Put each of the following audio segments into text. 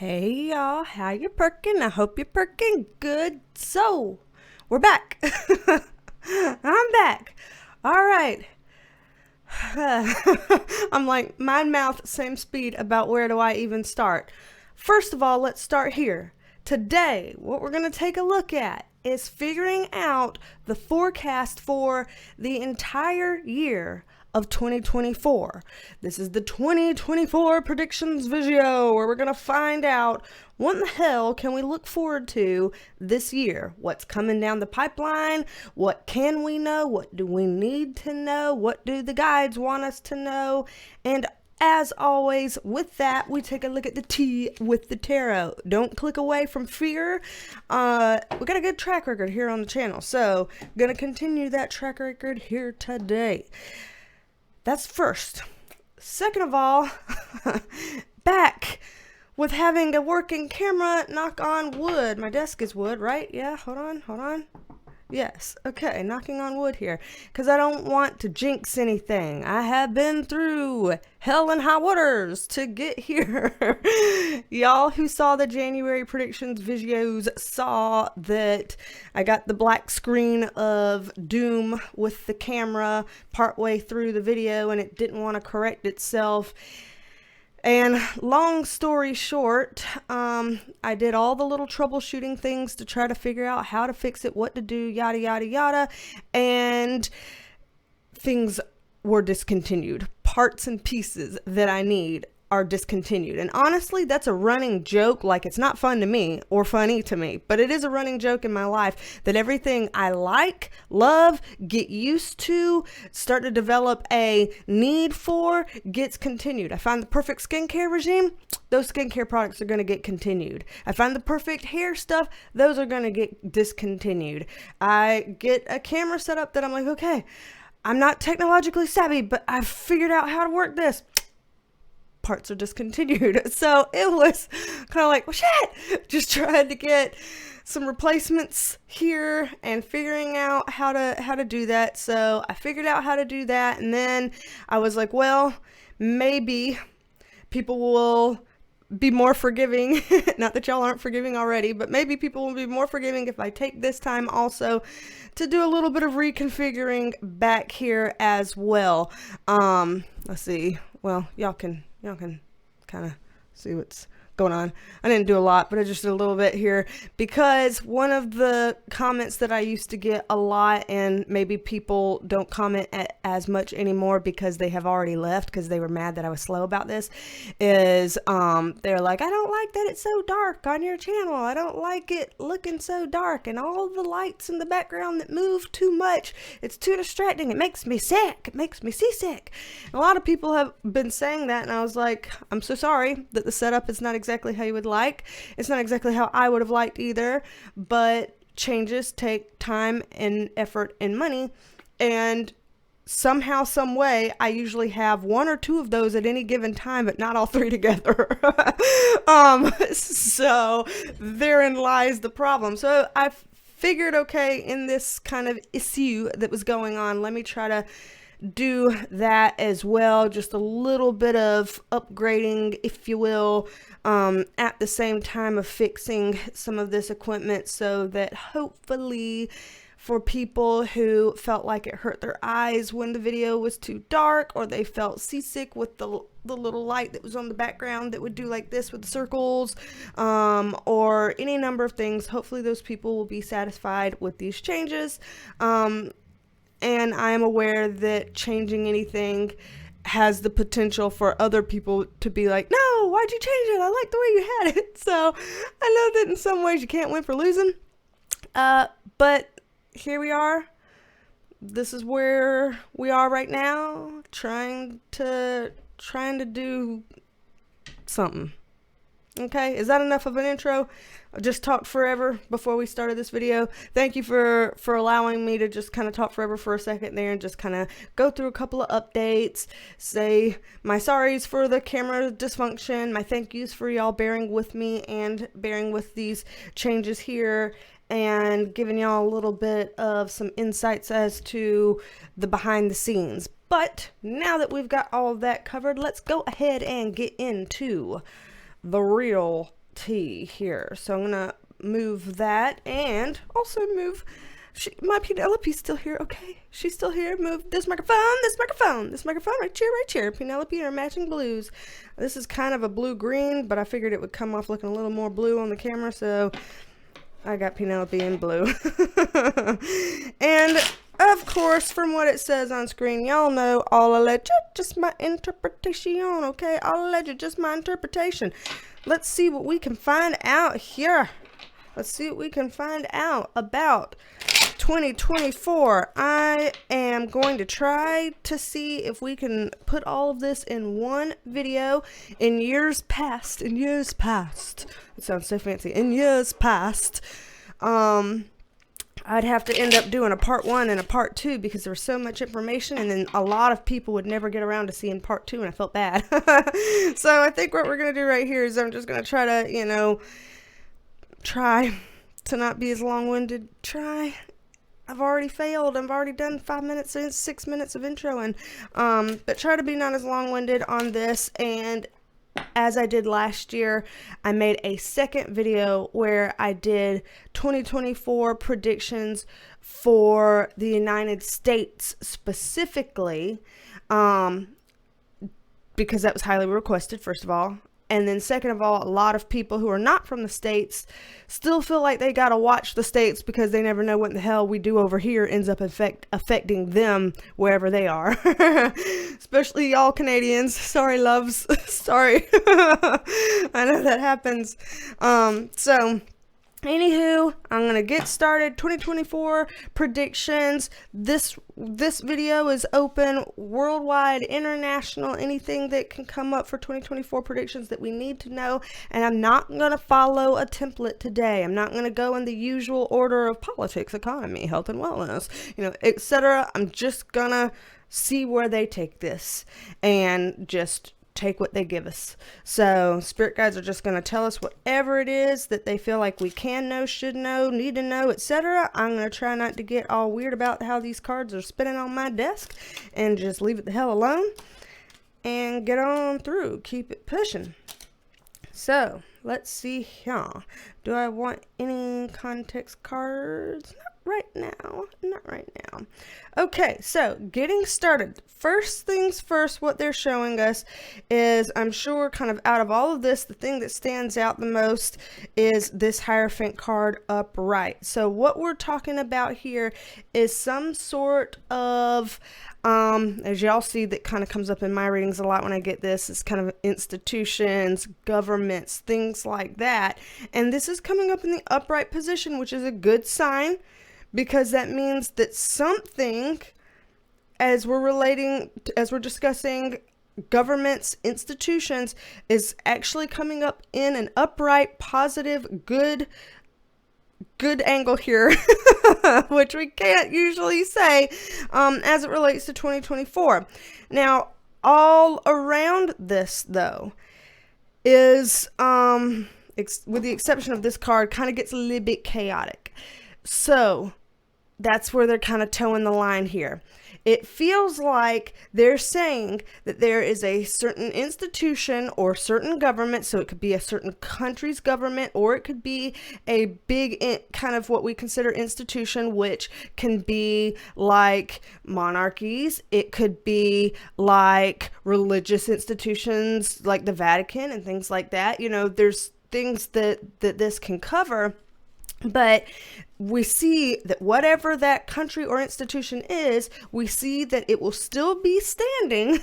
Hey y'all, how you perking? I hope you're perking good. So, we're back. I'm back. All right. I'm like, mind, mouth, same speed about where do I even start. First of all, let's start here. Today, what we're going to take a look at is figuring out the forecast for the entire year of 2024. This is the 2024 predictions video where we're going to find out what in the hell can we look forward to this year? What's coming down the pipeline? What can we know? What do we need to know? What do the guides want us to know? And as always, with that, we take a look at the tea with the tarot. Don't click away from fear. We got a good track record here on the channel, so I'm going to continue that track record here today. That's first. Second of all, back with having a working camera, knock on wood. My desk is wood, right? Yeah, hold on. Yes, okay, knocking on wood here, because I don't want to jinx anything. I have been through hell and high waters to get here. Y'all who saw the January predictions videos saw that I got the black screen of doom with the camera partway through the video and it didn't want to correct itself. And long story short, I did all the little troubleshooting things to try to figure out how to fix it, what to do, yada, yada, yada. And things were discontinued. Parts and pieces that I need are discontinued. And honestly, that's a running joke. Like, it's not fun to me or funny to me, but it is a running joke in my life that everything I like, love, get used to, start to develop a need for, gets continued. I find the perfect skincare regime, those skincare products are going to get continued. I find the perfect hair stuff, those are going to get discontinued. I get a camera set up that I'm like, okay, I'm not technologically savvy, but I've figured out how to work this. Parts are discontinued. So it was kind of like, well, shit, just trying to get some replacements here and figuring out how to do that. So I figured out how to do that. And then I was like, well, maybe people will be more forgiving. Not that y'all aren't forgiving already, but maybe people will be more forgiving if I take this time also to do a little bit of reconfiguring back here as well. Let's see. Well, y'all can kind of see what's going on. I didn't do a lot, but I just did a little bit here because one of the comments that I used to get a lot, and maybe people don't comment as much anymore because they have already left because they were mad that I was slow about this, is they're like, I don't like that it's so dark on your channel. I don't like it looking so dark and all the lights in the background that move too much. It's too distracting. It makes me sick. It makes me seasick. And a lot of people have been saying that, and I was like, I'm so sorry that the setup is not exactly how you would like. It's not exactly how I would have liked either, but changes take time and effort and money, and somehow, some way, I usually have one or two of those at any given time, but not all three together. So therein lies the problem. So I figured, okay, in this kind of issue that was going on, let me try to do that as well. Just a little bit of upgrading, if you will, at the same time of fixing some of this equipment so that hopefully for people who felt like it hurt their eyes when the video was too dark, or they felt seasick with the little light that was on the background that would do like this with the circles, or any number of things, hopefully those people will be satisfied with these changes. And I am aware that changing anything has the potential for other people to be like, no, why'd you change it? I like the way you had it. So I know that in some ways you can't win for losing. But here we are. This is where we are right now, trying to do something. Okay, is that enough of an intro? I just talked forever before we started this video. Thank you for allowing me to just kind of talk forever for a second there and just kind of go through a couple of updates, say my sorries for the camera dysfunction, my thank yous for y'all bearing with me and bearing with these changes here, and giving y'all a little bit of some insights as to the behind the scenes. But now that we've got all of that covered, let's go ahead and get into the real difficulty here. So I'm gonna move that and also move my Penelope's still here. Okay, she's still here. Move this microphone right here. Penelope and her matching blues. This is kind of a blue-green, but I figured it would come off looking a little more blue on the camera, so I got Penelope in blue. And of course, from what it says on screen, y'all know all alleged, just my interpretation, okay? All alleged, just my interpretation. Let's see what we can find out here. Let's see what we can find out about 2024. I am going to try to see if we can put all of this in one video. In years past, it sounds so fancy, in years past, I'd have to end up doing a part 1 and a part 2 because there was so much information, and then a lot of people would never get around to seeing part 2, and I felt bad. So I think what we're going to do right here is I'm just going to try to, try to not be as long-winded. I've already failed. I've already done 5 minutes and 6 minutes of introing. But try to be not as long-winded on this. And as I did last year, I made a second video where I did 2024 predictions for the United States specifically, because that was highly requested, first of all. And then second of all, a lot of people who are not from the States still feel like they got to watch the States because they never know what the hell we do over here ends up affecting them wherever they are. Especially y'all Canadians. Sorry, loves. Sorry. I know that happens. Anywho, I'm going to get started. 2024 predictions. This video is open worldwide, international, anything that can come up for 2024 predictions that we need to know. And I'm not going to follow a template today. I'm not going to go in the usual order of politics, economy, health and wellness, etc. I'm just going to see where they take this and just take what they give us. So spirit guides are just going to tell us whatever it is that they feel like we can know, should know, need to know, etc. I'm going to try not to get all weird about how these cards are spinning on my desk and just leave it the hell alone and get on through. Keep it pushing. So let's see here. Do I want any context cards? Not right now. Okay, so getting started. First things first, what they're showing us is, I'm sure kind of out of all of this, the thing that stands out the most is this Hierophant card upright. So what we're talking about here is some sort of, as y'all see, that kind of comes up in my readings a lot when I get this, it's kind of institutions, governments, things like that. And this is coming up in the upright position, which is a good sign, because that means that something, as we're discussing governments, institutions, is actually coming up in an upright, positive, good angle here, which we can't usually say as it relates to 2024. Now, all around this, though, is, with the exception of this card, kind of gets a little bit chaotic. So that's where they're kind of towing the line here. It feels like they're saying that there is a certain institution or certain government, so it could be a certain country's government, or it could be a big kind of what we consider institution, which can be like monarchies. It could be like religious institutions like the Vatican and things like that. There's things that this can cover. But we see that whatever that country or institution is, we see that it will still be standing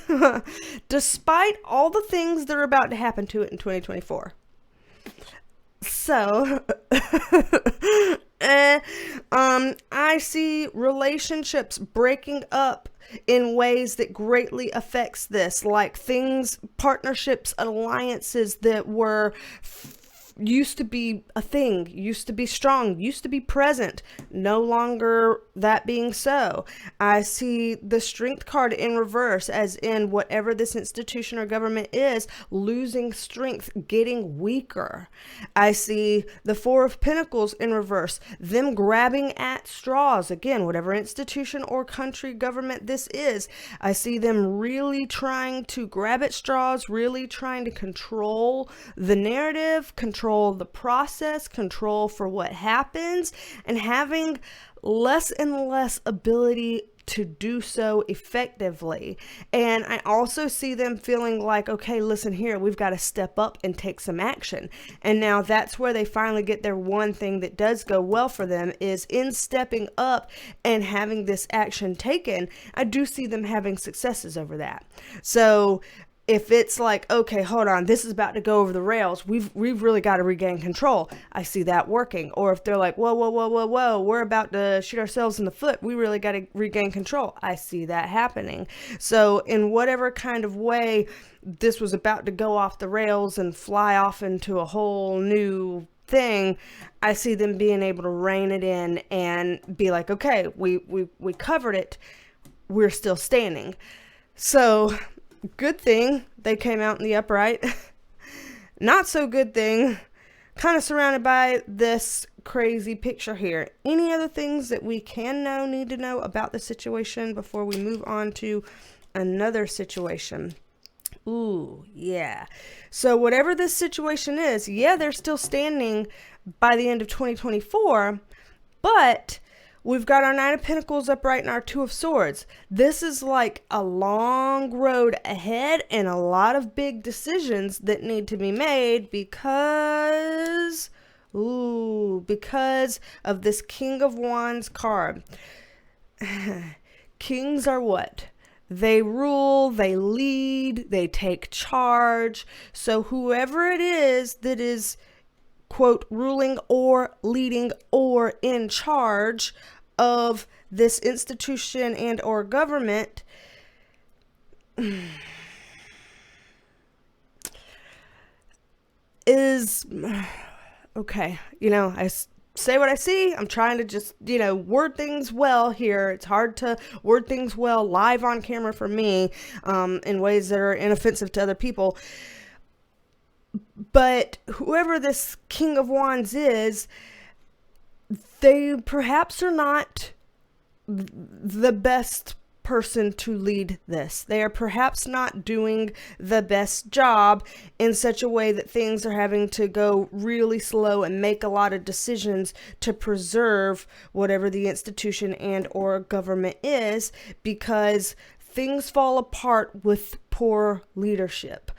despite all the things that are about to happen to it in 2024. So, I see relationships breaking up in ways that greatly affects this, like partnerships, alliances that were used to be a thing, used to be strong, used to be present, no longer that being so. I see the Strength card in reverse, as in whatever this institution or government is, losing strength, getting weaker. I see the Four of Pentacles in reverse, them grabbing at straws. Again, whatever institution or country, government this is, I see them really trying to grab at straws, really trying to control the narrative, control control the process, control for what happens, and having less and less ability to do so effectively. And I also see them feeling like, okay, listen here, we've got to step up and take some action. And now that's where they finally get their one thing that does go well for them, is in stepping up and having this action taken. I do see them having successes over that. So if it's like, okay, hold on, this is about to go over the rails, we've really got to regain control, I see that working. Or if they're like, whoa, we're about to shoot ourselves in the foot, we really got to regain control, I see that happening. So in whatever kind of way this was about to go off the rails and fly off into a whole new thing, I see them being able to rein it in and be like, okay, we covered it, we're still standing. So good thing they came out in the upright. Not so good thing, kind of surrounded by this crazy picture here. Any other things that we need to know about the situation before we move on to another situation? Ooh, yeah. So whatever this situation is, yeah, they're still standing by the end of 2024, but we've got our Nine of Pentacles upright and our Two of Swords. This is like a long road ahead and a lot of big decisions that need to be made because of this King of Wands card. Kings are what? They rule, they lead, they take charge. So whoever it is that is, quote, ruling or leading or in charge of this institution and or government, is, okay, I say what I see. I'm trying to just, word things well here. It's hard to word things well live on camera for me, in ways that are inoffensive to other people. But whoever this King of Wands is, they perhaps are not the best person to lead this. They are perhaps not doing the best job in such a way that things are having to go really slow and make a lot of decisions to preserve whatever the institution and or government is, because things fall apart with poor leadership.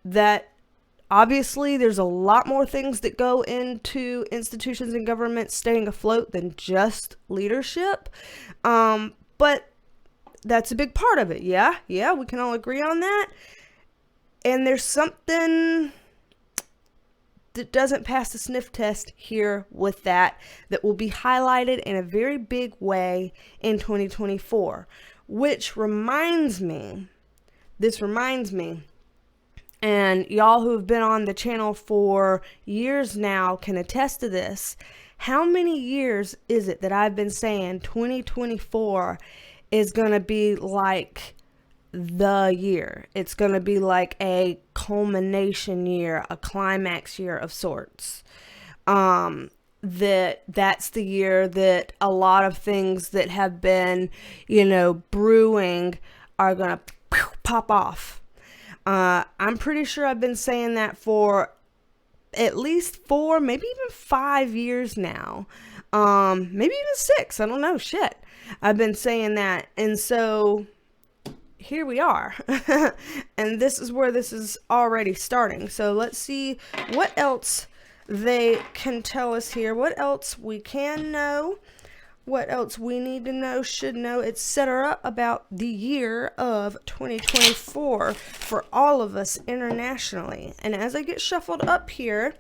That obviously, there's a lot more things that go into institutions and governments staying afloat than just leadership. But that's a big part of it. Yeah, we can all agree on that. And there's something that doesn't pass the sniff test here with that will be highlighted in a very big way in 2024. Which reminds me, and y'all who have been on the channel for years now can attest to this. How many years is it that I've been saying 2024 is going to be like the year? It's going to be like a culmination year, a climax year of sorts. That's the year that a lot of things that have been, brewing are going to pop off. I'm pretty sure I've been saying that for at least 4, maybe even 5 years now. Maybe even 6. I don't know. Shit. I've been saying that. And so here we are. And this is where this is already starting. So let's see what else they can tell us here. What else we can know. What else we need to know, should know, etc. about the year of 2024 for all of us internationally. And as I get shuffled up here,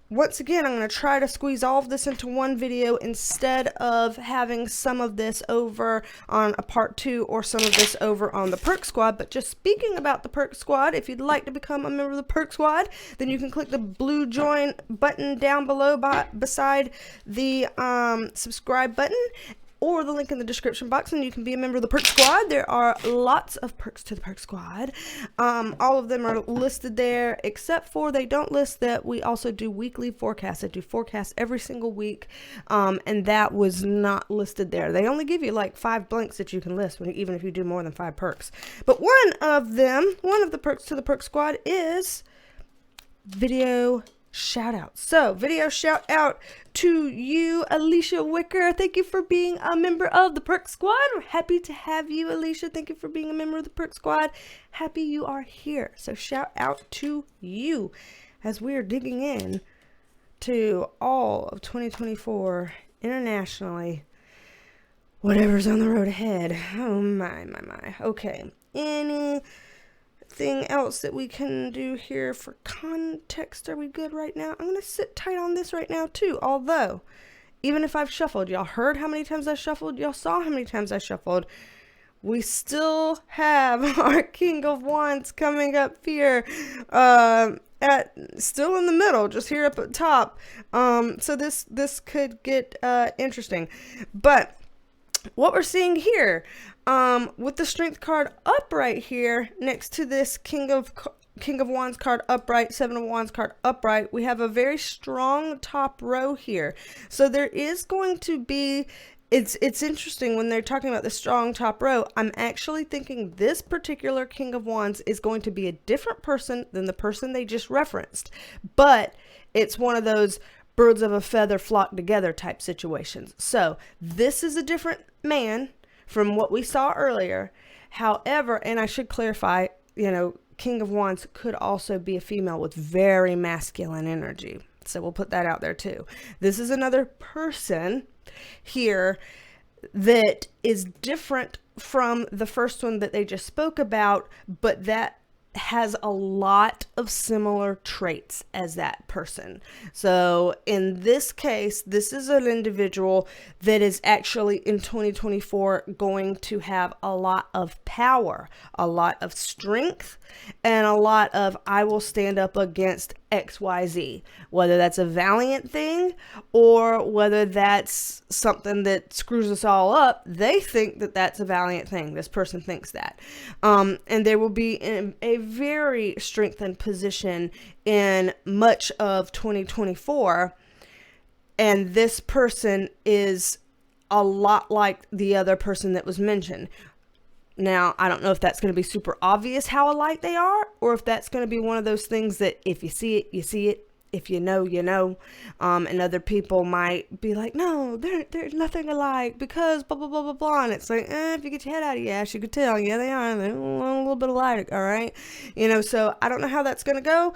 once again, I'm going to try to squeeze all of this into one video instead of having some of this over on a part 2 or some of this over on the Perk Squad. But just speaking about the Perk Squad, if you'd like to become a member of the Perk Squad, then you can click the blue join button down below beside the subscribe button, or the link in the description box, and you can be a member of the Perk Squad. There are lots of perks to the Perk Squad. All of them are listed there, except for they don't list that we also do weekly forecasts. I do forecasts every single week, and that was not listed there. They only give you like 5 blanks that you can list, even if you do more than 5 perks. But one of the perks to the Perk Squad is video shout out. So, video shout out to you, Alicia Wicker. Thank you for being a member of the Perk Squad. We're happy to have you, Alicia. Thank you for being a member of the Perk Squad. Happy you are here. So, shout out to you as we are digging in to all of 2024 internationally. Whatever's on the road ahead. Oh, my. Okay. Anything else that we can do here for context? Are we good right now? I'm going to sit tight on this right now too. Although, even if I've shuffled, y'all heard how many times I shuffled? Y'all saw how many times I shuffled? We still have our King of Wands coming up here, still in the middle, just here up at top. So this could get interesting. But what we're seeing here, with the Strength card upright here next to this King of Wands card upright, Seven of Wands card upright, we have a very strong top row here. So there is going to be, it's interesting when they're talking about the strong top row. I'm actually thinking this particular King of Wands is going to be a different person than the person they just referenced. But it's one of those birds of a feather flock together type situations. So this is a different man from what we saw earlier. However, and I should clarify, King of Wands could also be a female with very masculine energy. So we'll put that out there too. This is another person here that is different from the first one that they just spoke about, but that has a lot of similar traits as that person. So in this case, this is an individual that is actually in 2024 going to have a lot of power, a lot of strength, and a lot of I will stand up against XYZ, whether that's a valiant thing or whether that's something that screws us all up. They think that that's a valiant thing. This person thinks that. And there will be in a very strengthened position in much of 2024. And this person is a lot like the other person that was mentioned. Now, I don't know if that's going to be super obvious how alike they are, or if that's going to be one of those things that if you see it, you see it. If you know, you know. And other people might be like, no, they're nothing alike because blah, blah, blah, blah, blah. And it's like, if you get your head out of your ass, you could tell. Yeah, they are. They're a little bit alike, all right? So I don't know how that's going to go.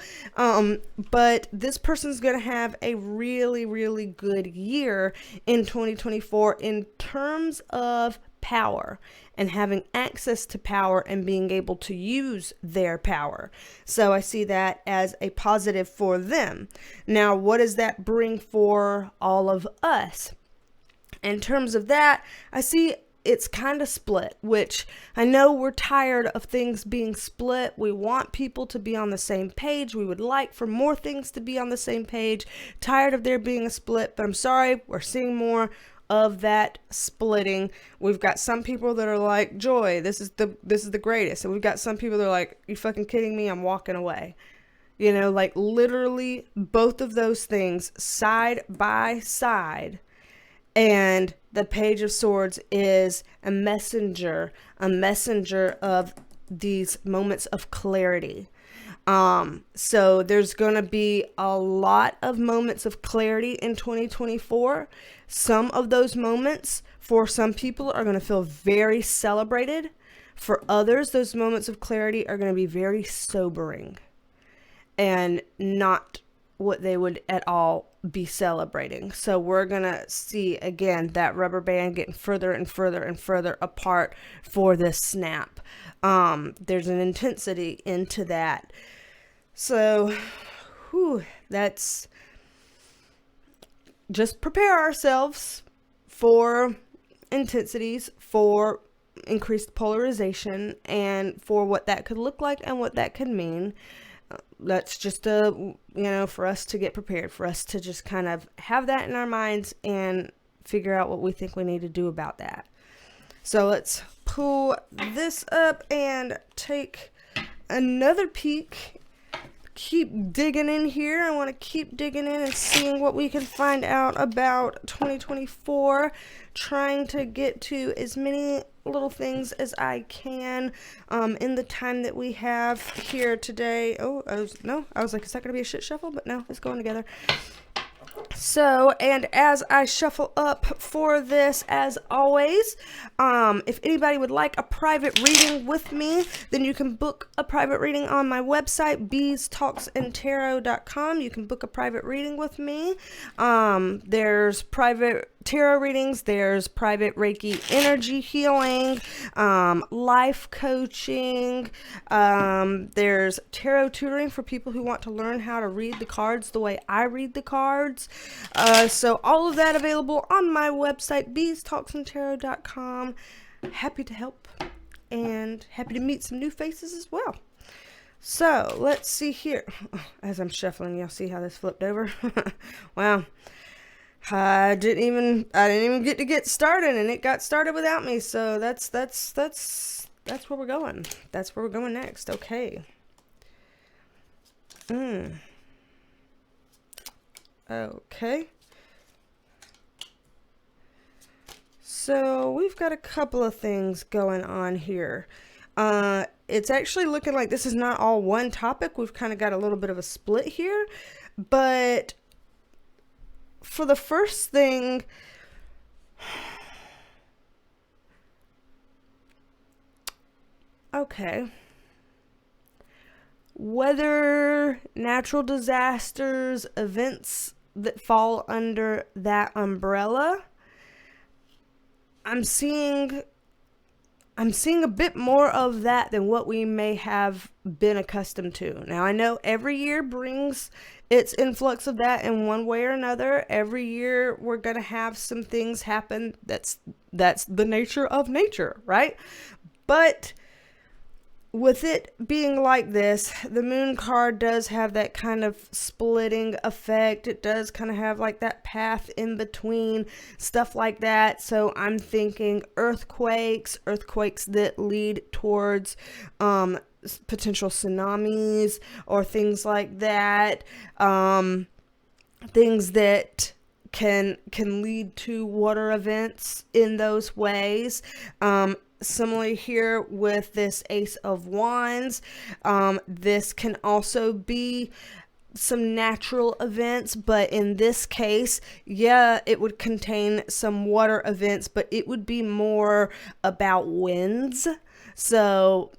But this person's going to have a really, really good year in 2024 in terms of power and having access to power and being able to use their power. So I see that as a positive for them. Now, what does that bring for all of us? In terms of that, I see it's kind of split, which I know we're tired of things being split. We want people to be on the same page. We would like for more things to be on the same page. Tired of there being a split, but I'm sorry, we're seeing more of that splitting. We've got some people that are like, Joy, this is the greatest. And we've got some people that are like, you fucking kidding me? I'm walking away. Like literally both of those things side by side. And the Page of Swords is a messenger of these moments of clarity. So there's going to be a lot of moments of clarity in 2024. Some of those moments for some people are going to feel very celebrated. For others, those moments of clarity are going to be very sobering and not what they would at all be celebrating. So we're going to see again that rubber band getting further and further and further apart for this snap. There's an intensity into that. So, that's just prepare ourselves for intensities, for increased polarization, and for what that could look like and what that could mean. That's just for us to get prepared, for us to just kind of have that in our minds and figure out what we think we need to do about that. So let's pull this up and take another peek keep digging in here. I want to keep digging in and seeing what we can find out about 2024. Trying to get to as many little things as I can in the time that we have here today. Oh, I was like, is that going to be a shit shuffle? But no, it's going together. So, and as I shuffle up for this, as always, if anybody would like a private reading with me, then you can book a private reading on my website, BeasTalksAndTarot.com. You can book a private reading with me. There's private tarot readings, there's private Reiki energy healing, life coaching, there's tarot tutoring for people who want to learn how to read the cards the way I read the cards. So all of that available on my website, BeasTalksAndTarot.com. Happy to help and happy to meet some new faces as well. So let's see here. As I'm shuffling, you'll see how this flipped over. Wow. I didn't even get started, and it got started without me. So that's where we're going. That's where we're going next. Okay. Okay. So we've got a couple of things going on here. It's actually looking like this is not all one topic. We've kind of got a little bit of a split here, but for the first thing, okay, whether natural disasters, events that fall under that umbrella, I'm seeing a bit more of that than what we may have been accustomed to. Now, I know every year brings its influx of that in one way or another. Every year we're going to have some things happen. That's the nature of nature, right? But with it being like this, the moon card does have that kind of splitting effect. It does kind of have like that path in between, stuff like that. So I'm thinking earthquakes that lead towards potential tsunamis or things like that. Things that can lead to water events in those ways. Similarly here with this Ace of Wands, this can also be some natural events, but in this case, yeah, it would contain some water events, but it would be more about winds. So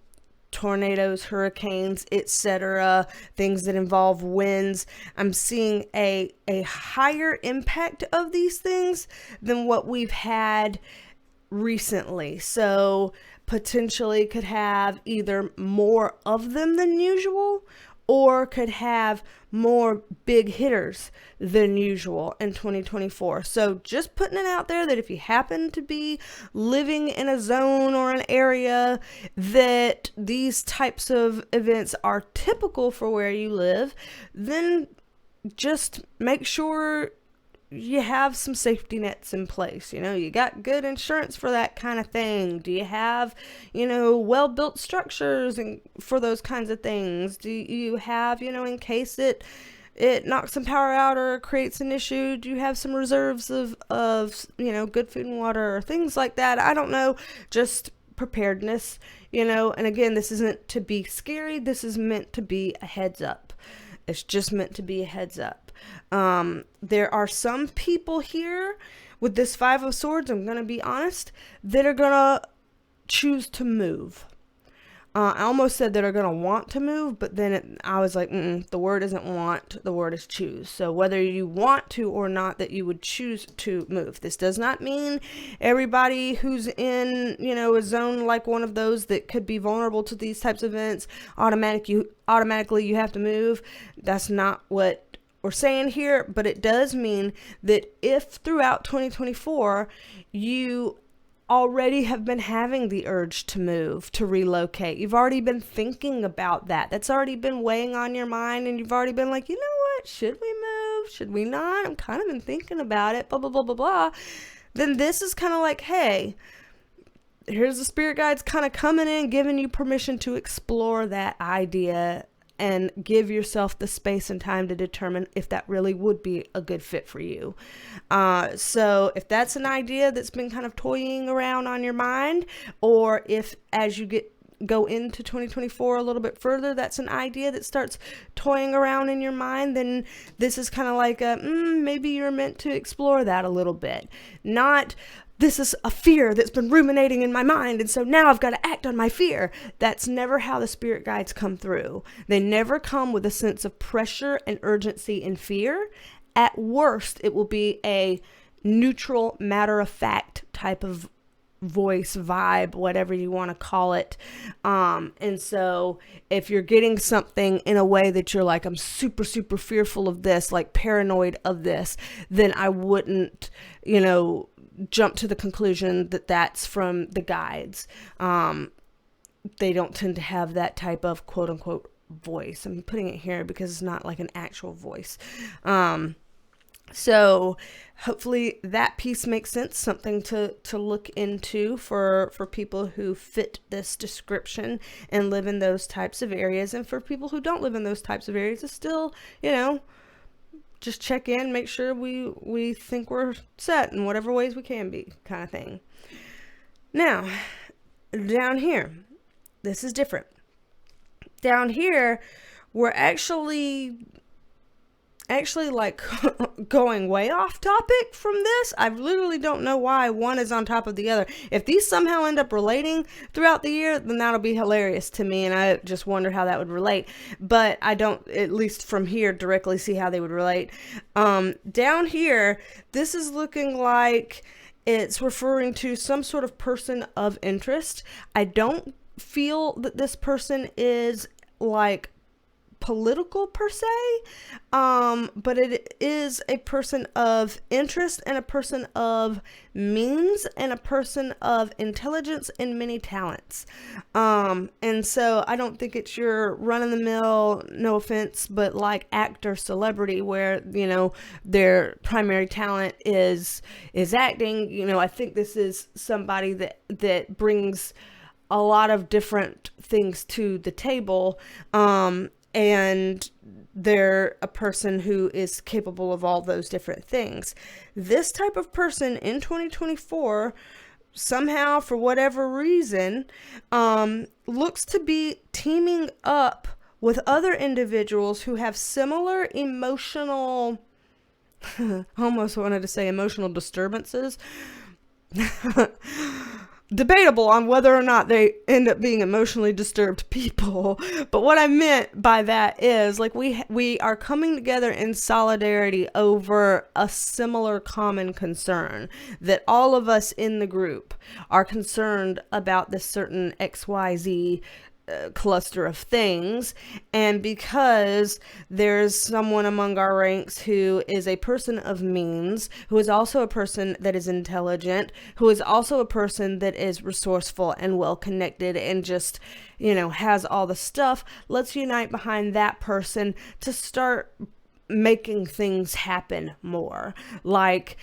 tornadoes, hurricanes, etc., things that involve winds. I'm seeing a higher impact of these things than what we've had recently. So potentially could have either more of them than usual, or could have more big hitters than usual in 2024. So just putting it out there that if you happen to be living in a zone or an area that these types of events are typical for where you live, then just make sure you have some safety nets in place. You know, you got good insurance for that kind of thing. Do you have, well-built structures and for those kinds of things? Do you have, in case it knocks some power out or creates an issue, do you have some reserves of good food and water or things like that? I don't know, just preparedness, and again, this isn't to be scary. This is meant to be a heads up. It's just meant to be a heads up. There are some people here with this Five of Swords, I'm going to be honest, that are going to choose to move. I almost said that are going to want to move, but then I was like, the word isn't want, the word is choose. So whether you want to or not, that you would choose to move. This does not mean everybody who's in, a zone like one of those that could be vulnerable to these types of events, automatically you have to move. That's not what we're saying here, but it does mean that if throughout 2024 you already have been having the urge to move, to relocate, you've already been thinking about that, that's already been weighing on your mind, and you've already been like, what, should we move, should we not, I'm kind of been thinking about it, blah blah blah blah blah, then this is kind of like, hey, here's the spirit guides kind of coming in, giving you permission to explore that idea and give yourself the space and time to determine if that really would be a good fit for you. So if that's an idea that's been kind of toying around on your mind, or if as you go into 2024 a little bit further, that's an idea that starts toying around in your mind, then this is kind of like maybe you're meant to explore that a little bit. Not, this is a fear that's been ruminating in my mind, and so now I've got to act on my fear. That's never how the spirit guides come through. They never come with a sense of pressure and urgency and fear. At worst, it will be a neutral, matter-of-fact type of voice, vibe, whatever you want to call it. And so if you're getting something in a way that you're like, I'm super, super fearful of this, like paranoid of this, then I wouldn't, jump to the conclusion that that's from the guides. They don't tend to have that type of quote unquote voice. I'm putting it here because it's not like an actual voice. So hopefully that piece makes sense, something to look into for people who fit this description and live in those types of areas. And for people who don't live in those types of areas, it's still, just check in, make sure we think we're set in whatever ways we can be, kind of thing. Now, down here, this is different. Down here, we're actually like going way off topic from this. I literally don't know why one is on top of the other. If these somehow end up relating throughout the year, then that'll be hilarious to me, and I just wonder how that would relate. But I don't, at least from here, directly see how they would relate. Down here, this is looking like it's referring to some sort of person of interest. I don't feel that this person is like political per se, but it is a person of interest and a person of means and a person of intelligence and many talents. And so I don't think it's your run-of-the-mill, no offense, but like actor celebrity where, their primary talent is acting. I think this is somebody that brings a lot of different things to the table. And they're a person who is capable of all those different things. This type of person in 2024, somehow, for whatever reason, looks to be teaming up with other individuals who have similar emotional, almost wanted to say emotional disturbances. Debatable on whether or not they end up being emotionally disturbed people. But what I meant by that is like we are coming together in solidarity over a similar common concern, that all of us in the group are concerned about this certain XYZ cluster of things. And because there's someone among our ranks who is a person of means, who is also a person that is intelligent, who is also a person that is resourceful and well connected and just, has all the stuff, let's unite behind that person to start making things happen more. Like,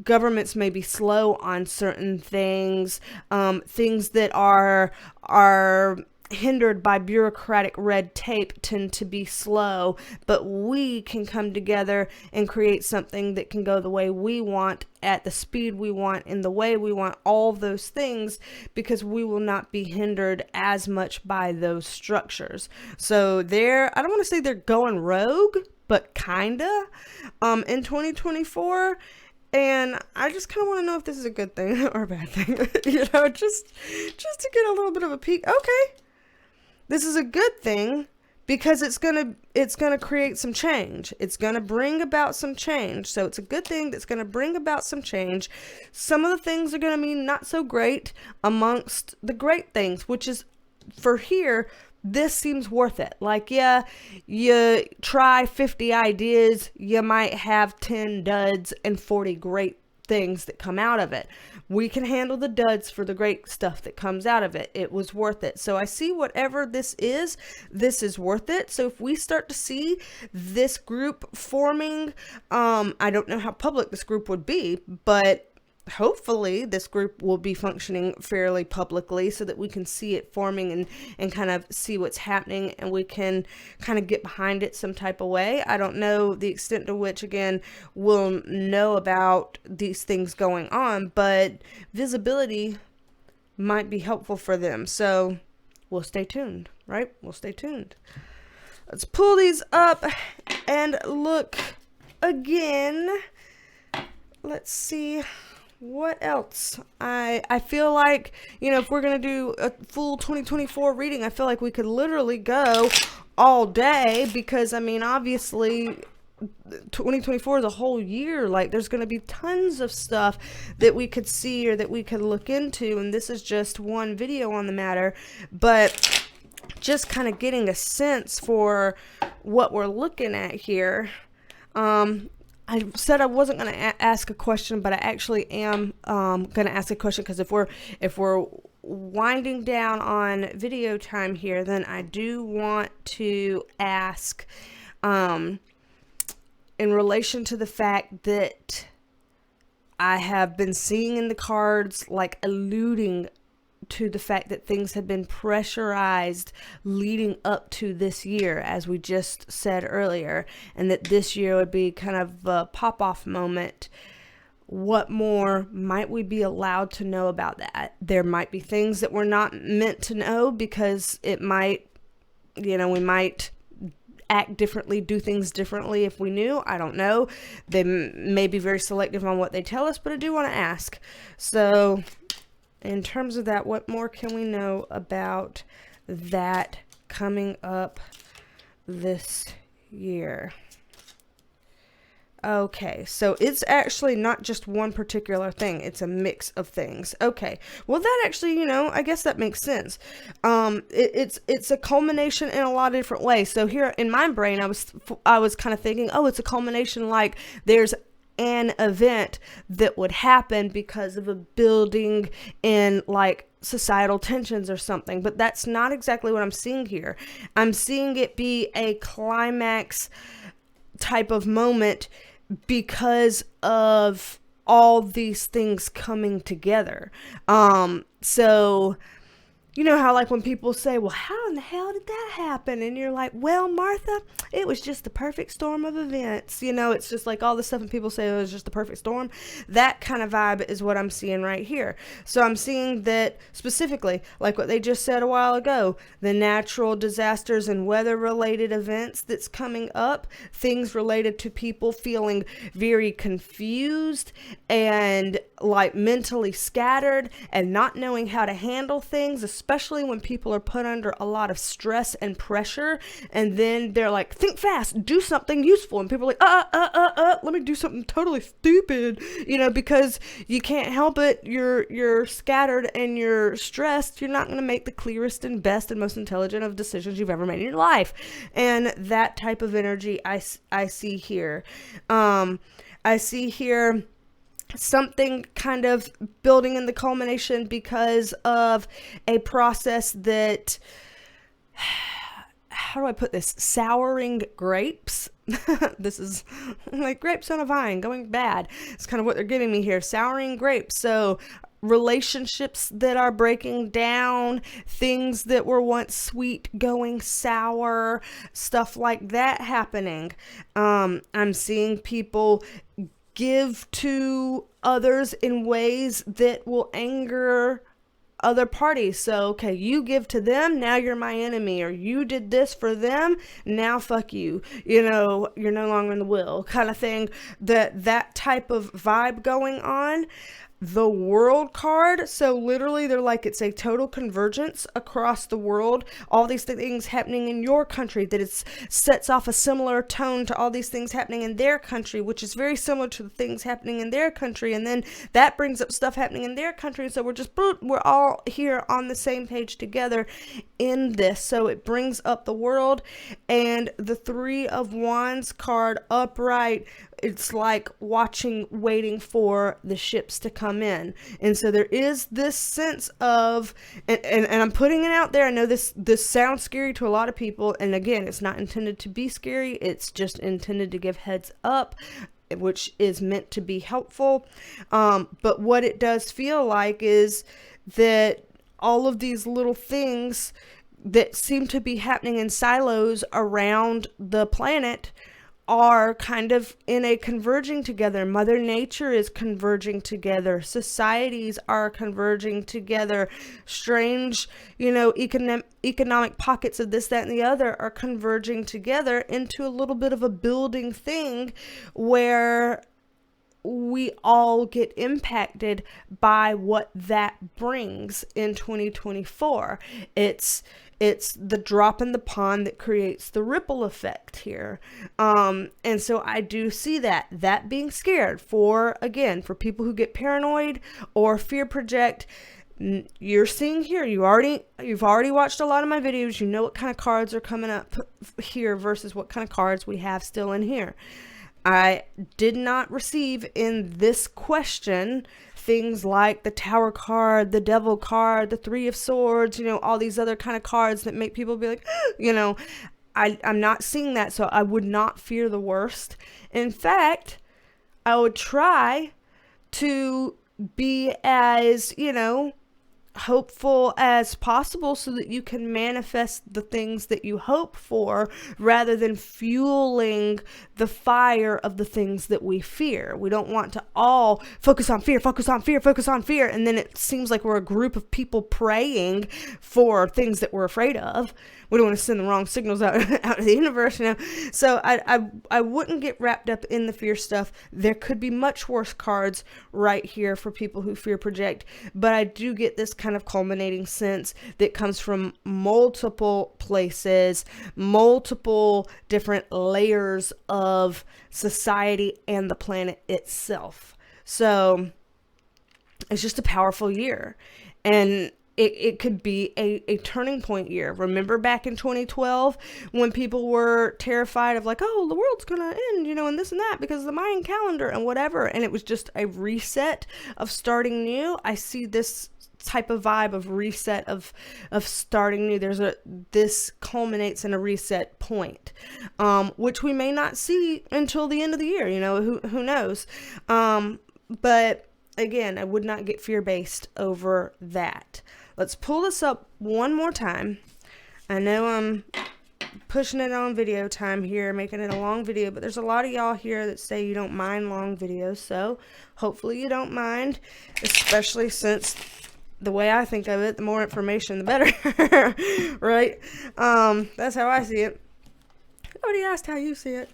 governments may be slow on certain things, things that are hindered by bureaucratic red tape tend to be slow, but we can come together and create something that can go the way we want, at the speed we want, in the way we want, all of those things, because we will not be hindered as much by those structures. So I don't want to say they're going rogue, but kinda, in 2024. And I just kind of want to know if this is a good thing or a bad thing, just to get a little bit of a peek. Okay, this is a good thing because it's gonna create some change. It's gonna bring about some change. So it's a good thing that's gonna bring about some change. Some of the things are gonna be not so great amongst the great things, which is for here. This seems worth it. Like, yeah, you try 50 ideas, you might have 10 duds and 40 great things that come out of it. We can handle the duds for the great stuff that comes out of it. It was worth it. So I see whatever this is worth it. So if we start to see this group forming, I don't know how public this group would be, but hopefully this group will be functioning fairly publicly so that we can see it forming and kind of see what's happening, and we can kind of get behind it some type of way. I don't know the extent to which, again, we'll know about these things going on, but visibility might be helpful for them. So we'll stay tuned, right? We'll stay tuned. Let's pull these up and look again. Let's see what else. I feel like, if we're going to do a full 2024 reading, I feel like we could literally go all day, because, obviously 2024 is a whole year. Like, there's going to be tons of stuff that we could see or that we could look into, and this is just one video on the matter, but just kind of getting a sense for what we're looking at here. I said I wasn't going to ask a question, but I actually am going to ask a question, because if we're winding down on video time here, then I do want to ask, in relation to the fact that I have been seeing in the cards, like, alluding to the fact that things have been pressurized leading up to this year, as we just said earlier, and that this year would be kind of a pop-off moment. What more might we be allowed to know about that? There might be things that we're not meant to know, because it might, we might act differently, do things differently if we knew. I don't know. They may be very selective on what they tell us, but I do want to ask. So in terms of that, what more can we know about that coming up this year? Okay, so it's actually not just one particular thing. It's a mix of things. Okay, well, that actually, I guess that makes sense. It's a culmination in a lot of different ways. So here in my brain, I was kind of thinking, oh, it's a culmination, like there's an event that would happen because of a building in, like, societal tensions or something, but that's not exactly what I'm seeing here. I'm seeing it be a climax type of moment because of all these things coming together. So you know how, like, when people say, well, how in the hell did that happen? And you're like, well, Martha, it was just the perfect storm of events. It's just like all the stuff, and people say it was just the perfect storm. That kind of vibe is what I'm seeing right here. So I'm seeing that specifically, like what they just said a while ago, the natural disasters and weather-related events that's coming up, things related to people feeling very confused and, like, mentally scattered and not knowing how to handle things, especially when people are put under a lot of stress and pressure, and then they're like, think fast, do something useful, and people are like, let me do something totally stupid, because you can't help it, you're scattered and you're stressed, you're not going to make the clearest and best and most intelligent of decisions you've ever made in your life. And that type of energy I see here. I see here something kind of building in the culmination because of a process that, how do I put this? Souring grapes. This is like grapes on a vine going bad. It's kind of what they're giving me here. Souring grapes. So relationships that are breaking down, things that were once sweet going sour, stuff like that happening. I'm seeing people give to others in ways that will anger other parties. So, okay, you give to them, now you're my enemy, or you did this for them, now fuck you. You're no longer in the will, kind of thing. That type of vibe going on. The World card, so literally they're like, it's a total convergence across the world, all these things happening in your country, that it sets off a similar tone to all these things happening in their country, which is very similar to the things happening in their country, and then that brings up stuff happening in their country, so we're all here on the same page together in this. So it brings up the world, and the Three of Wands card upright, it's like waiting for the ships to come in. And so there is this sense of, and I'm putting it out there, I know this sounds scary to a lot of people, and again, it's not intended to be scary, it's just intended to give heads up. which is meant to be helpful. But what it does feel like is that all of these little things that seem to be happening in silos around the planet are kind of in a converging together. Mother Nature is converging together. Societies are converging together. Strange, economic pockets of this, that, and the other are converging together into a little bit of a building thing where we all get impacted by what that brings in 2024. It's the drop in the pond that creates the ripple effect here. And so I do see that being scared for people who get paranoid or fear project. You're seeing here, you've already watched a lot of my videos. You know what kind of cards are coming up here versus what kind of cards we have still in here. I did not receive in this question things like the Tower card, the Devil card, the Three of Swords, all these other kind of cards that make people be like, I'm not seeing that, so I would not fear the worst. In fact, I would try to be as, hopeful as possible so that you can manifest the things that you hope for rather than fueling the fire of the things that we fear. We don't want to all focus on fear, and then it seems like we're a group of people praying for things that we're afraid of. We don't want to send the wrong signals out of the universe, So I wouldn't get wrapped up in the fear stuff. There could be much worse cards right here for people who fear project, but I do get this kind of culminating sense that comes from multiple places, multiple different layers of society and the planet itself. So it's just a powerful year. And it could be a turning point year. Remember back in 2012 when people were terrified of like, oh, the world's gonna end, and this and that because of the Mayan calendar and whatever. And it was just a reset of starting new. I see this type of vibe of reset of starting new. This culminates in a reset point, which we may not see until the end of the year. Who knows? But again, I would not get fear-based over that. Let's pull this up one more time. I know I'm pushing it on video time here, making it a long video, but there's a lot of y'all here that say you don't mind long videos, so hopefully you don't mind, especially since the way I think of it, the more information, the better, right? That's how I see it. Nobody asked how you see it.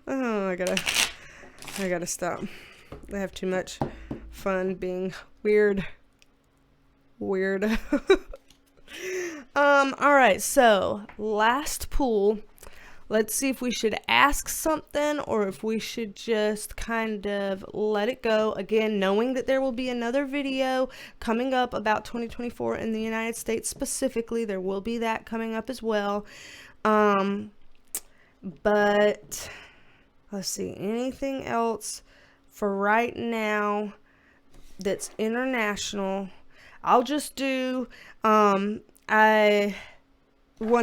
Oh, I gotta stop. I have too much fun being weird. All right, so last pool. Let's see if we should ask something or if we should just kind of let it go. Again, knowing that there will be another video coming up about 2024 in the United States specifically. There will be that coming up as well. But let's see, anything else for right now that's international? I'll just do, one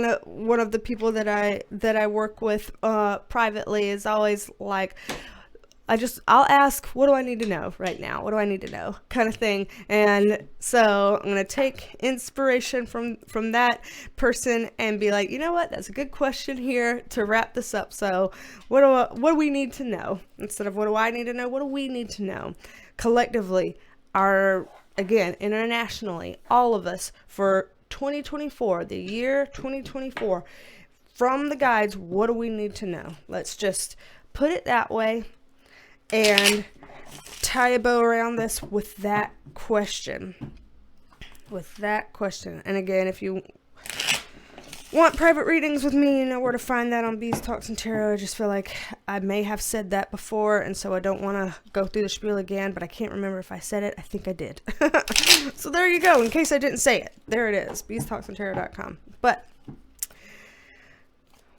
of the people that I work with privately is always like, I'll ask, what do I need to know right now? What do I need to know? Kind of thing. And so I'm going to take inspiration from that person and be like, you know what? That's a good question here to wrap this up. So what do we need to know? Instead of what do I need to know? What do we need to know? Collectively, again, internationally, all of us for 2024, the year 2024, from the guides, what do we need to know? Let's just put it that way and tie a bow around this with that question. And again, if you want private readings with me, you know where to find that on Bees Talks and Tarot. I just feel like I may have said that before, and so I don't want to go through the spiel again, but I can't remember if I said it. I think I did. So there you go, in case I didn't say it. There it is, BeasTalksAndTarot.com. But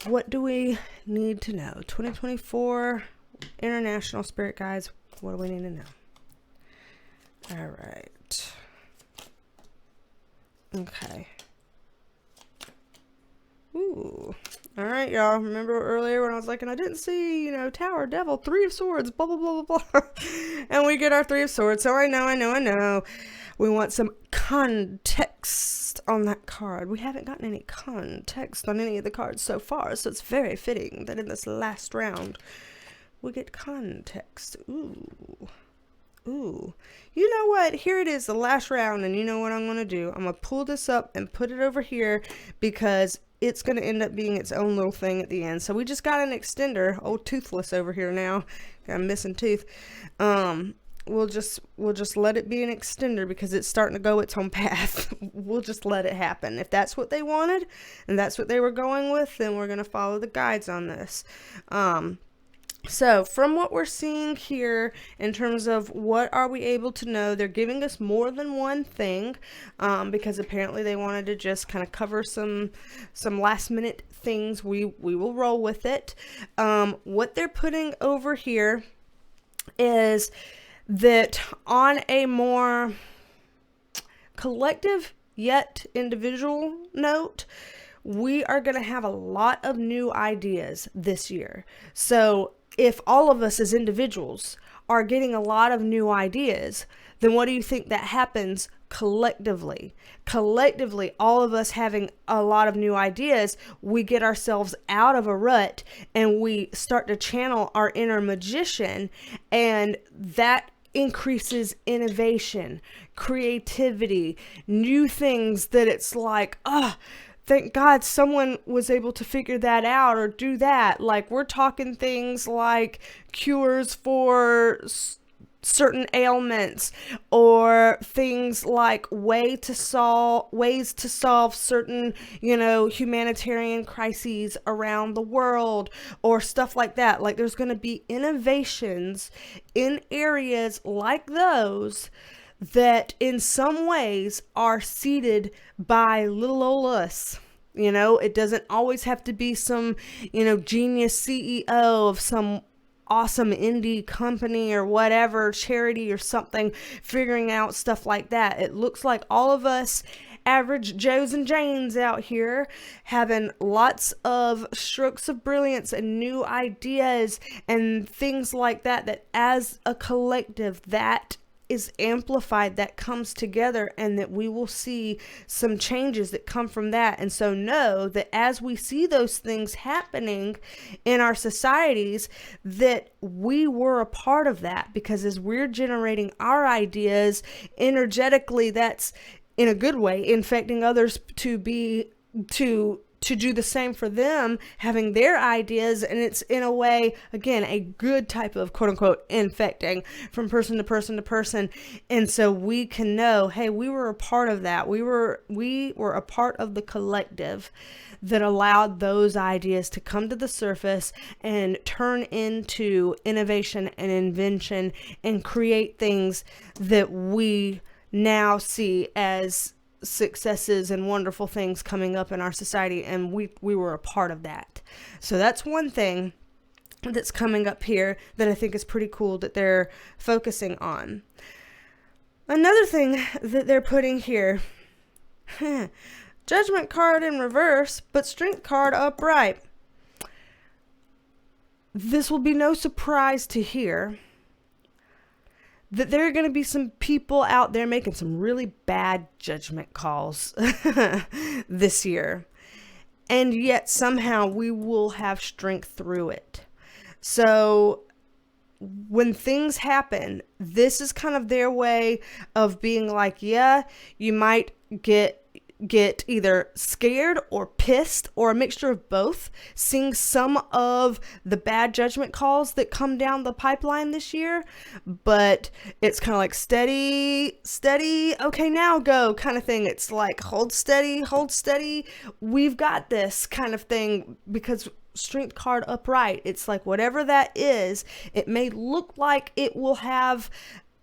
what do we need to know? 2024 International Spirit Guides, what do we need to know? All right. Okay. Ooh, All right, y'all. Remember earlier when I was like, and I didn't see, Tower, Devil, Three of Swords, blah, blah, blah, blah, blah. And we get our Three of Swords. So I know. We want some context on that card. We haven't gotten any context on any of the cards so far, so it's very fitting that in this last round, we get context. Ooh. You know what? Here it is, the last round, and you know what I'm going to do? I'm going to pull this up and put it over here because it's going to end up being its own little thing at the end. So we just got an extender. Old Toothless over here now. Got a missing tooth. We'll just let it be an extender because it's starting to go its own path. We'll just let it happen. If that's what they wanted and that's what they were going with, then we're going to follow the guides on this. So from what we're seeing here in terms of what are we able to know, they're giving us more than one thing because apparently they wanted to just kind of cover some last minute things. We will roll with it. What they're putting over here is that on a more collective yet individual note, we are going to have a lot of new ideas this year. So if all of us as individuals are getting a lot of new ideas, then what do you think that happens collectively? Collectively, all of us having a lot of new ideas, we get ourselves out of a rut and we start to channel our inner magician, and that increases innovation, creativity, new things that it's like, thank God someone was able to figure that out or do that. Like, we're talking things like cures for certain ailments, or things like ways to solve certain, humanitarian crises around the world, or stuff like that. Like, there's going to be innovations in areas like those that in some ways are seeded by little old us. It doesn't always have to be some, genius CEO of some awesome indie company or whatever, charity or something, figuring out stuff like that. It looks like all of us average Joes and Janes out here having lots of strokes of brilliance and new ideas and things like that, that as a collective, that is amplified, that comes together, and that we will see some changes that come from that. And so know that as we see those things happening in our societies, that we were a part of that, because as we're generating our ideas energetically, that's in a good way infecting others to do the same for them, having their ideas. And it's in a way, again, a good type of quote unquote infecting from person to person to person. And so we can know, hey, we were a part of that. We were a part of the collective that allowed those ideas to come to the surface and turn into innovation and invention and create things that we now see as successes and wonderful things coming up in our society, and we were a part of that. So that's one thing that's coming up here that I think is pretty cool that they're focusing on. Another thing that they're putting here, Judgment card in reverse, but Strength card upright. This will be no surprise to hear that there are going to be some people out there making some really bad judgment calls this year. And yet somehow we will have strength through it. So when things happen, this is kind of their way of being like, yeah, you might get either scared or pissed or a mixture of both, seeing some of the bad judgment calls that come down the pipeline this year. But it's kind of like steady, okay, now go kind of thing. It's like hold steady, we've got this kind of thing, because Strength card upright, it's like whatever that is, it may look like it will have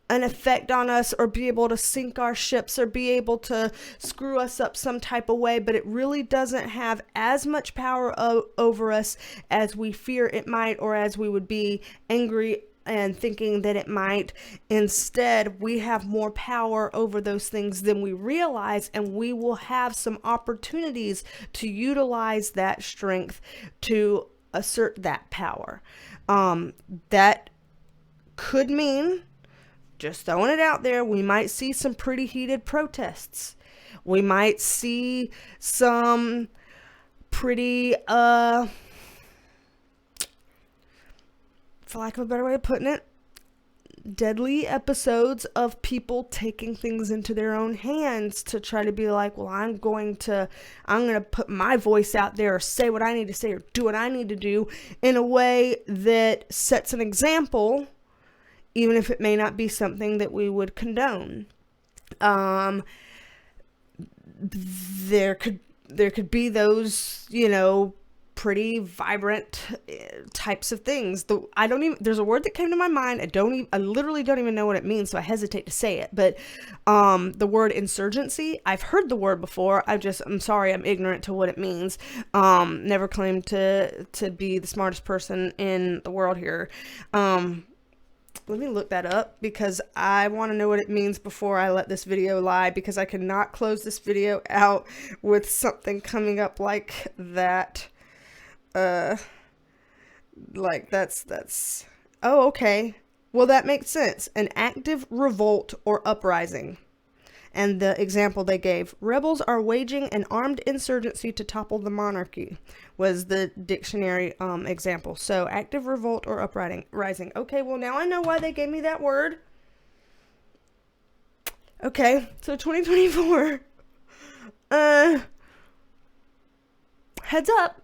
an effect on us or be able to sink our ships or be able to screw us up some type of way, but it really doesn't have as much power over us as we fear it might, or as we would be angry and thinking that it might. Instead, we have more power over those things than we realize, and we will have some opportunities to utilize that strength to assert that power. That could mean, just throwing it out there, we might see some pretty heated protests. We might see some pretty, for lack of a better way of putting it, deadly episodes of people taking things into their own hands to try to be like, well, I'm going to put my voice out there, or say what I need to say, or do what I need to do in a way that sets an example, even if it may not be something that we would condone. There could be those, pretty vibrant types of things. There's a word that came to my mind. I literally don't even know what it means, so I hesitate to say it. But the word insurgency, I've heard the word before. I'm sorry, I'm ignorant to what it means. Never claimed to be the smartest person in the world here. Let me look that up, because I want to know what it means before I let this video lie, because I cannot close this video out with something coming up like that. Oh, okay. Well, that makes sense. An active revolt or uprising. And the example they gave, rebels are waging an armed insurgency to topple the monarchy, was the dictionary example. So active revolt or uprising. Okay, well, now I know why they gave me that word. Okay, so 2024. Heads up.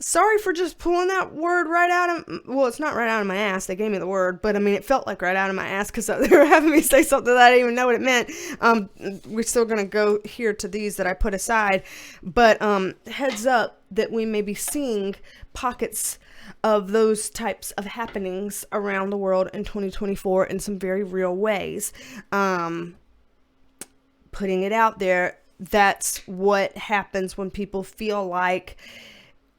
Sorry for just pulling that word right out of, well, it's not right out of my ass. They gave me the word, but I mean, it felt like right out of my ass, because they were having me say something that I didn't even know what it meant. We're still going to go here to these that I put aside, but heads up that we may be seeing pockets of those types of happenings around the world in 2024 in some very real ways. Putting it out there. That's what happens when people feel like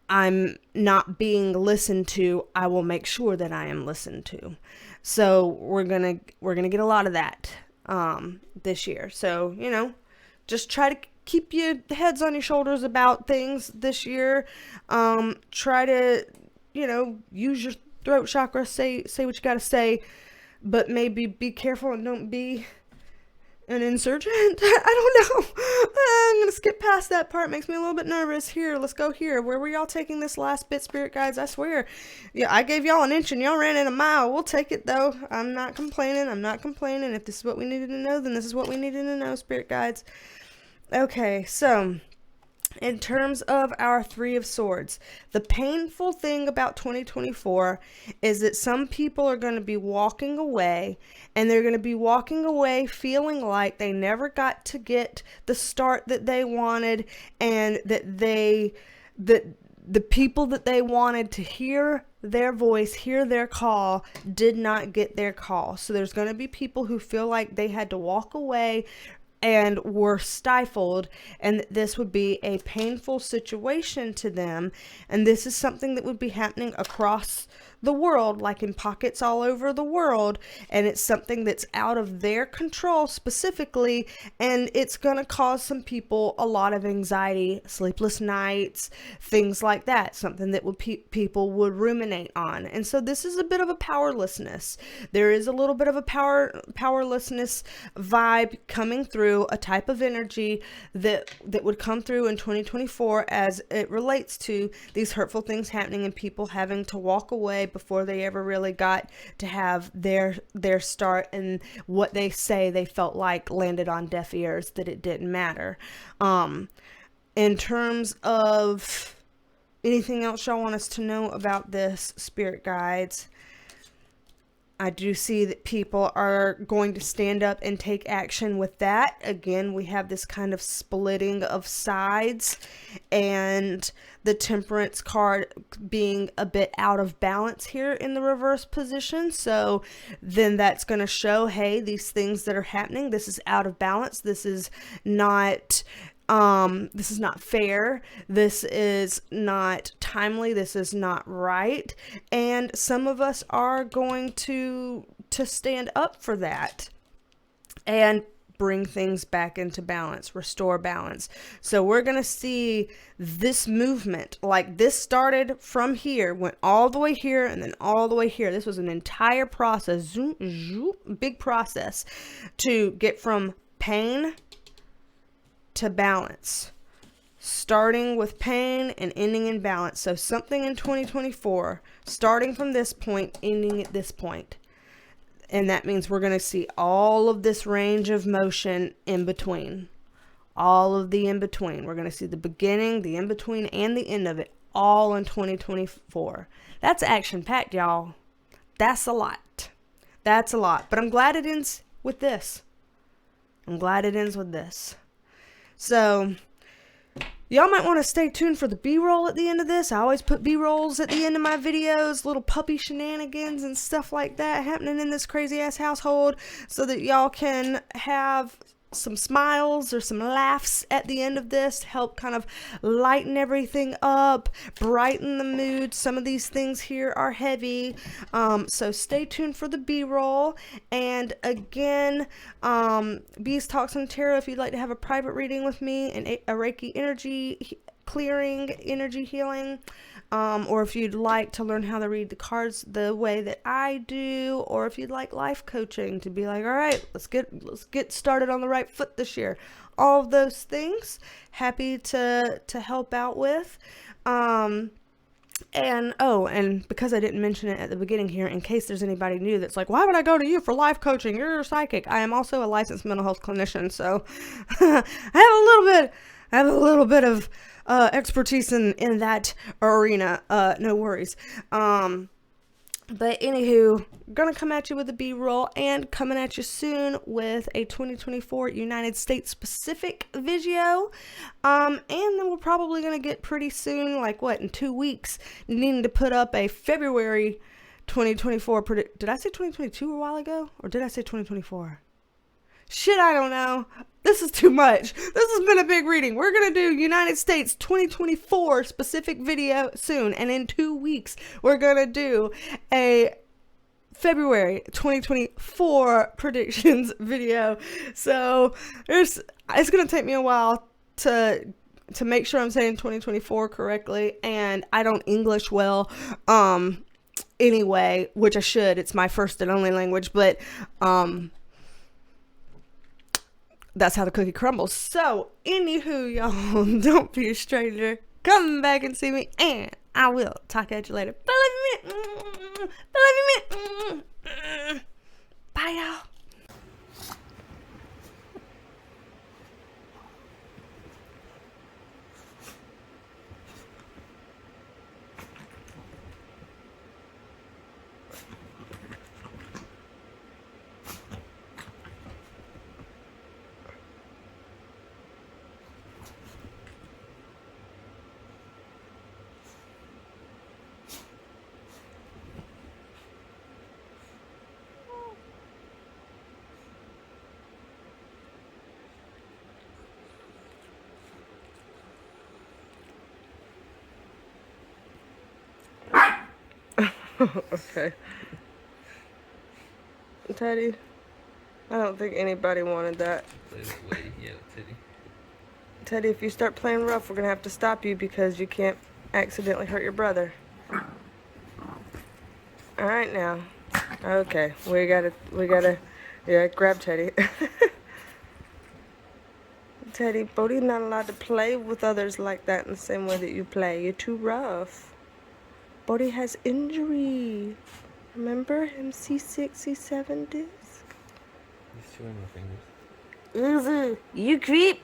I'm not being listened to. I will make sure that I am listened to. So we're gonna get a lot of that this year. So, just try to keep your heads on your shoulders about things this year. Try to, use your throat chakra, say what you gotta say, but maybe be careful and don't be an insurgent. I don't know. I'm gonna skip past that part. Makes me a little bit nervous. Here, let's go here. Where were y'all taking this last bit, spirit guides? I swear, yeah, I gave y'all an inch and y'all ran in a mile. We'll take it though. I'm not complaining. If this is what we needed to know, then this is what we needed to know, spirit guides. Okay, so in terms of our Three of Swords, the painful thing about 2024 is that some people are going to be walking away, and they're going to be walking away feeling like they never got to get the start that they wanted, and that the people that they wanted to hear their voice, hear their call, did not get their call. So there's going to be people who feel like they had to walk away and were stifled, and this would be a painful situation to them. And this is something that would be happening across the world, like in pockets all over the world, and it's something that's out of their control specifically, and it's going to cause some people a lot of anxiety, sleepless nights, things like that, something that would people would ruminate on. And so this is a bit of a powerlessness. There is a little bit of a powerlessness vibe coming through, a type of energy that would come through in 2024 as it relates to these hurtful things happening and people having to walk away before they ever really got to have their start, and what they say they felt like landed on deaf ears, that it didn't matter. In terms of anything else y'all want us to know about this, spirit guides, I do see that people are going to stand up and take action with that. Again, we have this kind of splitting of sides, and the Temperance card being a bit out of balance here in the reverse position. So then that's going to show, hey, these things that are happening, this is out of balance. This is not This is not fair. This is not timely. This is not right. And some of us are going to stand up for that and bring things back into balance, restore balance. So we're going to see this movement, like this started from here, went all the way here, and then all the way here. This was an entire process, zoom, zoom, big process to get from pain to balance, starting with pain and ending in balance. So something in 2024, starting from this point, ending at this point. And that means we're going to see all of this range of motion in between. All of the in between. We're going to see the beginning, the in between, and the end of it all in 2024. That's action packed, y'all. That's a lot. That's a lot. But I'm glad it ends with this. I'm glad it ends with this. So y'all might want to stay tuned for the B-roll at the end of this. I always put B-rolls at the end of my videos, little puppy shenanigans and stuff like that happening in this crazy-ass household so that y'all can have some smiles or some laughs at the end of this to help kind of lighten everything up, brighten the mood. Some of these things here are heavy, so stay tuned for the B-roll. And again, Bees Talks and Tarot, if you'd like to have a private reading with me and a Reiki energy clearing, energy healing, or if you'd like to learn how to read the cards the way that I do, or if you'd like life coaching to be like, all right, let's get started on the right foot this year. All of those things, happy to help out with. And because I didn't mention it at the beginning here, in case there's anybody new that's like, why would I go to you for life coaching? You're a psychic. I am also a licensed mental health clinician, so I have a little bit of expertise in that arena. No worries. But anywho, gonna come at you with a B-roll and coming at you soon with a 2024 United States specific video. And then we're probably gonna get pretty soon, like what, in 2 weeks, needing to put up a February 2024 did I say 2022 a while ago? Or did I say 2024? Shit, I don't know. This is too much. This has been a big reading. We're going to do United States 2024 specific video soon. And in 2 weeks, we're going to do a February 2024 predictions video. So it's going to take me a while to make sure I'm saying 2024 correctly. And I don't English well anyway, which I should. It's my first and only language. But that's how the cookie crumbles. So, anywho, y'all, don't be a stranger. Come back and see me, and I will talk at you later. Bye, y'all. Okay. Teddy, I don't think anybody wanted that. Teddy, if you start playing rough, we're gonna have to stop you because you can't accidentally hurt your brother. All right now. Okay, we gotta, yeah, grab Teddy. Teddy, Bodhi's not allowed to play with others like that in the same way that you play. You're too rough. Bodhi has injury. Remember him C6, C7 disc? He's chewing my fingers. You creep.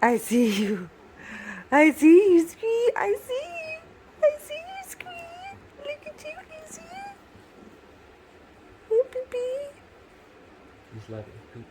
I see you. I see you, Scream. I see you. I see you, Scream. Look at you. I see you. Oh, baby. He's like a poop.